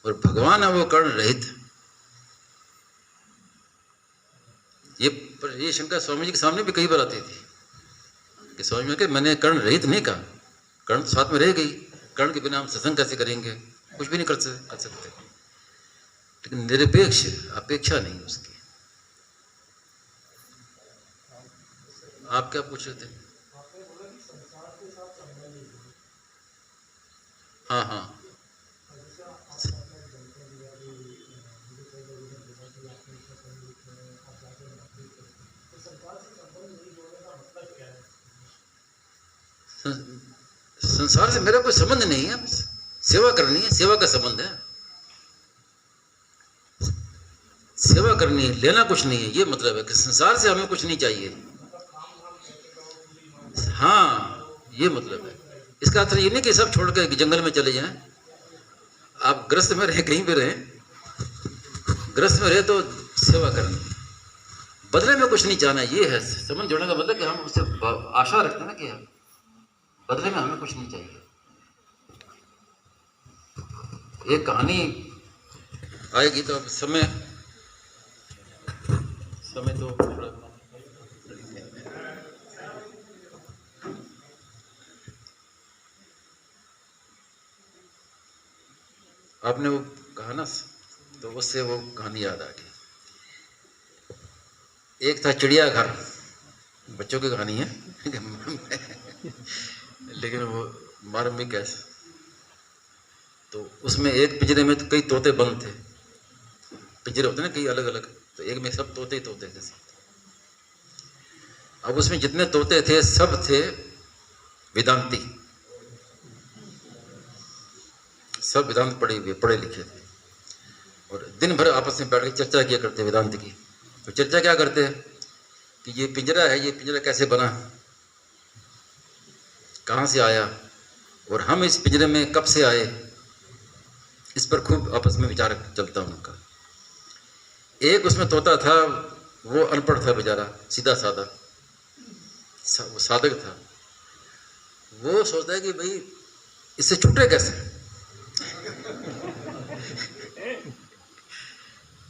और भगवान है वो कर्ण रहित। ये शंका स्वामी जी के सामने भी कई बार आती थी कि स्वामी जी, मैंने कर्ण रहित नहीं कहा, कर्ण तो साथ में रह गई, कर्ण के बिना हम सत्संग कैसे करेंगे, कुछ भी नहीं कर सकते, लेकिन निरपेक्ष, अपेक्षा नहीं उसकी। आप क्या पूछ रहे थे? हाँ हाँ, संसार से मेरा कोई संबंध नहीं है, सेवा करनी है, सेवा का संबंध है, सेवा करनी है, लेना कुछ नहीं है। ये मतलब है कि संसार से हमें कुछ नहीं चाहिए। हाँ, ये मतलब है। इसका अर्थ ये नहीं कि सब छोड़ के जंगल में चले जाएं। आप ग्रस्त में रहे, कहीं भी रहे, ग्रस्त में रहे तो सेवा करनी, बदले में कुछ नहीं चाहना। ये है संबंध जोड़ने का मतलब कि हम उससे आशा रखते हैं ना कि बदले में हमें कुछ नहीं चाहिए। एक कहानी आएगी तो अब समय तो थोड़ा आपने वो कहा ना, तो उससे वो कहानी याद आ गई। एक था चिड़ियाघर, बच्चों की कहानी है लेकिन वो मार्मिक है। तो उसमें एक पिंजरे में तो कई तोते बंद थे। पिंजरे होते ना कई अलग अलग, तो एक में सब तोते ही तोते थे। अब उसमें जितने तोते थे सब थे वेदांती, सब वेदांत पढ़े लिखे थे, और दिन भर आपस में बैठ के चर्चा किया करते वेदांत की। तो चर्चा क्या करते हैं कि ये पिंजरा है, ये पिंजरा कैसे बना, कहाँ से आया, और हम इस पिंजरे में कब से आए, इस पर खूब आपस में विचार चलता उनका। एक उसमें तोता था, वो अनपढ़ था बेचारा, सीधा साधा, वो साधक था। वो सोचता है कि भाई इससे छूटे कैसे।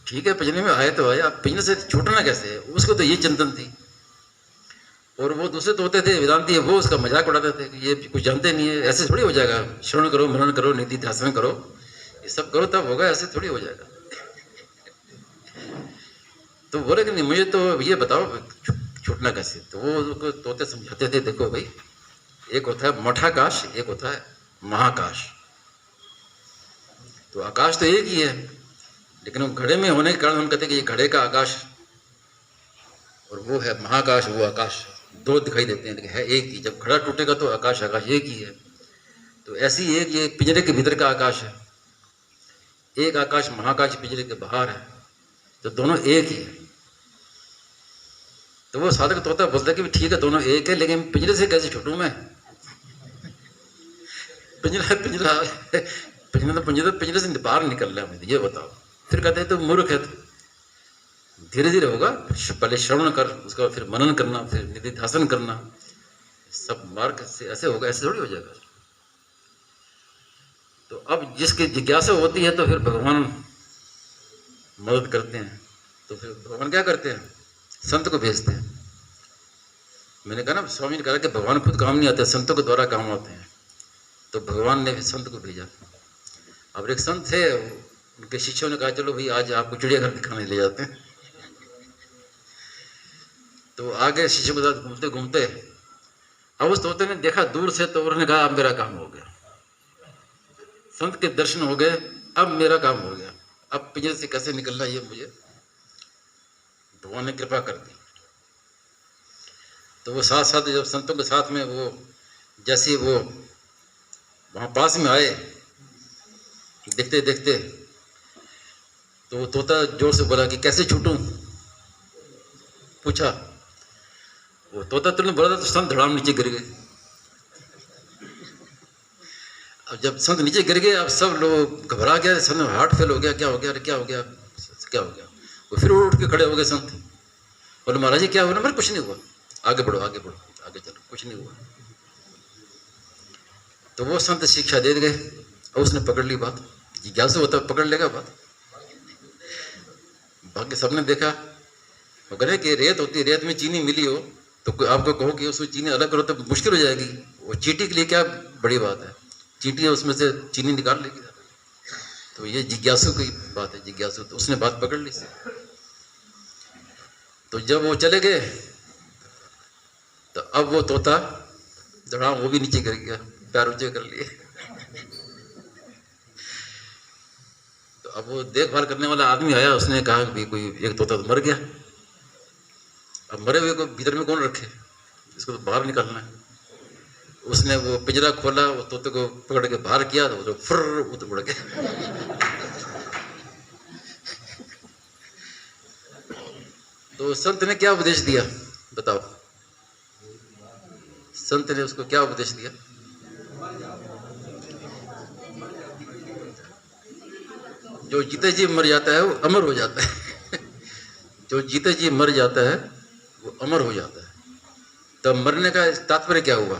ठीक है, पिंजरे में आए तो आए, अब पिंजरे से छूटना कैसे है, उसको तो ये चिंतन थी। और वो दूसरे तोते थे वेदांती है, वो उसका मजाक उड़ाते थे कि ये कुछ जानते नहीं है, ऐसे थोड़ी हो जाएगा, श्रवण करो, मनन करो, निधि ध्यान करो, ये सब करो तब होगा, ऐसे थोड़ी हो जाएगा। तो बोले कि नहीं, मुझे तो ये बताओ छूटना कैसे। तो वो तोते समझाते थे, देखो भाई, एक होता है मठाकाश, एक होता है महाकाश। तो आकाश तो एक ही है, लेकिन वो घड़े में होने के कारण हम कहते हैं कि ये घड़े का आकाश और वो है महाकाश, वो आकाश दो दिखाई देते हैं, लेकिन है एक ही। जब घड़ा टूटेगा तो आकाश एक ही है। तो ऐसी एक ये पिंजरे के भीतर का आकाश है, एक आकाश महाकाश पिंजरे के बाहर है, तो दोनों एक ही है। तो वो साधक तोता बोलता है कि ठीक है दोनों एक है, लेकिन पिंजरे से कैसे छूटूं मैं। पिंजरा पिंजरा पिंजरे से बाहर निकल रहा है मुझे, ये बताओ। फिर कहते हैं तो मूर्ख है, धीरे धीरे होगा, पहले श्रवण कर, उसका बाद फिर मनन करना, फिर निधि ध्यान करना, सब मार्ग से ऐसे होगा, ऐसे थोड़ी हो जाएगा। तो अब जिसकी जिज्ञासा होती है तो फिर भगवान मदद करते हैं। तो फिर भगवान क्या करते हैं, संत को भेजते हैं। मैंने कहा ना, स्वामी ने कहा कि भगवान खुद काम नहीं आते, संतों के द्वारा काम आते हैं। तो भगवान ने संत को भेजा। अब एक संत थे, उनके शिष्यों ने कहा चलो भाई आज आपको चिड़ियाघर दिखाने ले जाते हैं। तो आगे शिष्यों के साथ घूमते घूमते अब उस तोते ने देखा दूर से, तो उन्होंने कहा अब मेरा काम हो गया, संत के दर्शन हो गए, अब मेरा काम हो गया, अब पिंजरे से कैसे निकलना ये मुझे भगवान ने कृपा कर दी। तो वो साथ साथ जब संतों के साथ में वो जैसे वो वहाँ पास में आए, देखते देखते तो वो तोता जोर से बोला कि कैसे छूटूं, पूछा। वो तोता तुरंत बोला था, तो संत धड़ाम नीचे गिर गए। अब जब संत नीचे गिर गए, अब सब लोग घबरा गया, संत हार्ट फेल हो गया, क्या हो गया, अरे क्या हो गया, क्या हो गया। वो फिर उठ के खड़े हो गए संत, बोले महाराज जी क्या हुआ ना, मेरे कुछ नहीं हुआ, आगे बढ़ो आगे बढ़ो, आगे चलो, कुछ नहीं हुआ। तो वो संत शिक्षा दे गए, और उसने पकड़ ली बात। जिज्ञासु होता पकड़ लेगा बात। बाकी सबने देखा, वो कह रहे कि रेत होती है, रेत में चीनी मिली हो तो आपको कहो कि उसमें चीनी अलग करो तो मुश्किल हो जाएगी। वो चींटी के लिए क्या बड़ी बात है, चींटी है उसमें से चीनी निकाल लेगी। तो ये जिज्ञासु की बात है, जिज्ञासु। तो उसने बात पकड़ ली। तो जब वो चले गए तो अब वो तोता दड़ा वो भी नीचे गिर गया, पैर ऊंचे कर लिए। तो अब वो देखभाल करने वाला आदमी आया, उसने कहा कि कोई एक तोता तो मर गया, अब मरे हुए को भीतर में कौन रखे, इसको तो बाहर निकालना है। उसने वो पिंजरा खोला, वो तोते को पकड़ के बाहर किया, तो फुर्र उतर उड़ गया। तो संत ने क्या उपदेश दिया बताओ, संत ने उसको क्या उपदेश दिया। जो जीते जी मर जाता है वो अमर हो जाता है। जो जीते जी मर जाता है वो अमर हो जाता है। तब मरने का तात्पर्य क्या हुआ?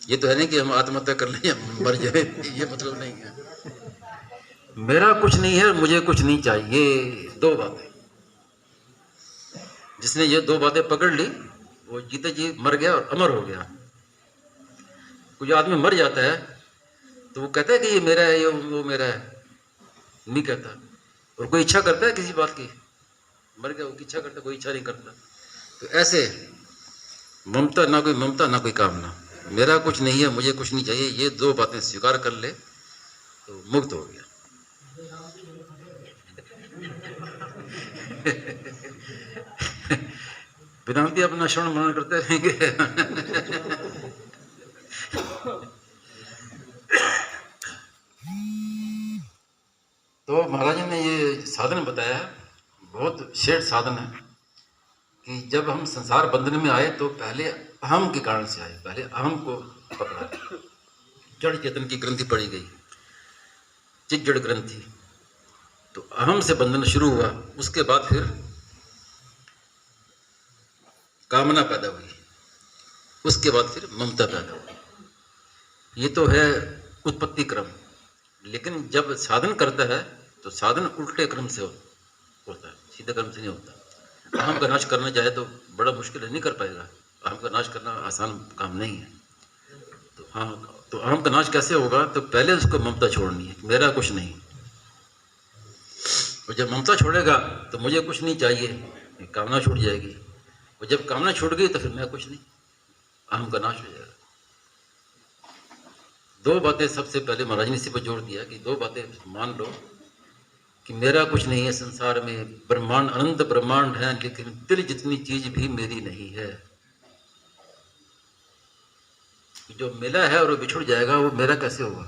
ये तो है नहीं कि हम आत्महत्या कर लें या मर जाए, ये मतलब नहीं है। मेरा कुछ नहीं है, मुझे कुछ नहीं चाहिए, ये दो बातें। जिसने ये दो बातें पकड़ ली वो जीते जी मर गया और अमर हो गया। कोई आदमी मर जाता है तो वो कहता है कि ये मेरा है, ये वो मेरा है, नहीं कहता। और कोई इच्छा करता है किसी बात की? मर गया, वो इच्छा करता, कोई इच्छा नहीं करता। तो ऐसे ममता, ना कोई ममता ना कोई कामना, मेरा कुछ नहीं है, मुझे कुछ नहीं चाहिए, ये दो बातें स्वीकार कर ले तो मुक्त हो गया। वेदांती अपना श्रवण मनन करते रहेंगे। तो महाराज ने ये साधन बताया, बहुत श्रेष्ठ साधन है कि जब हम संसार बंधन में आए तो पहले अहम के कारण से आए, पहले अहम को पकड़ा, जड़ चेतन की ग्रंथि पड़ी गई, चित जड़ ग्रंथि, तो अहम से बंधन शुरू हुआ। उसके बाद फिर कामना पैदा हुई, उसके बाद फिर ममता पैदा हुई। ये तो है उत्पत्ति क्रम। लेकिन जब साधन करता है तो साधन उल्टे क्रम से होता है, सीधे क्रम से नहीं होता। अहम का नाश करना चाहे तो बड़ा मुश्किल है, नहीं कर पाएगा। अहम का नाश करना आसान काम नहीं है। तो हाँ, तो अहम का नाश कैसे होगा? तो पहले उसको ममता छोड़नी है, मेरा कुछ नहीं। और जब ममता छोड़ेगा तो मुझे कुछ नहीं चाहिए, कामना छूट जाएगी। और जब कामना छूट गई तो फिर मैं कुछ नहीं, अहम का नाश हो जाएगा। दो बातें सबसे पहले महाराज ने इसी पर जोर दिया कि दो बातें मान लो कि मेरा कुछ नहीं है संसार में। ब्रह्मांड, अनंत ब्रह्मांड है, लेकिन तिल जितनी चीज भी मेरी नहीं है। जो मिला है और वो बिछुड़ जाएगा, वो मेरा कैसे होगा?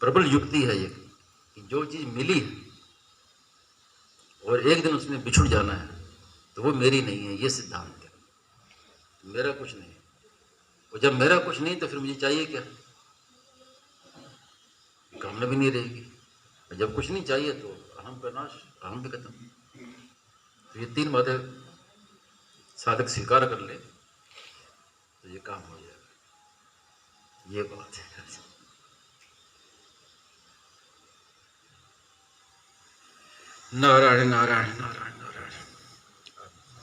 प्रबल युक्ति है ये कि जो चीज मिली है और एक दिन उसमें बिछुड़ जाना है तो वो मेरी नहीं है, ये सिद्धांत है। मेरा कुछ नहीं। और जब मेरा कुछ नहीं तो फिर मुझे चाहिए क्या? कामना भी नहीं रहेगी। और जब कुछ नहीं चाहिए तो अहम का नाश, अहम भी खत्म। तो ये तीन बातें साधक स्वीकार कर ले तो ये काम हो जाएगा। ये बात है। नारायण नारायण नारायण।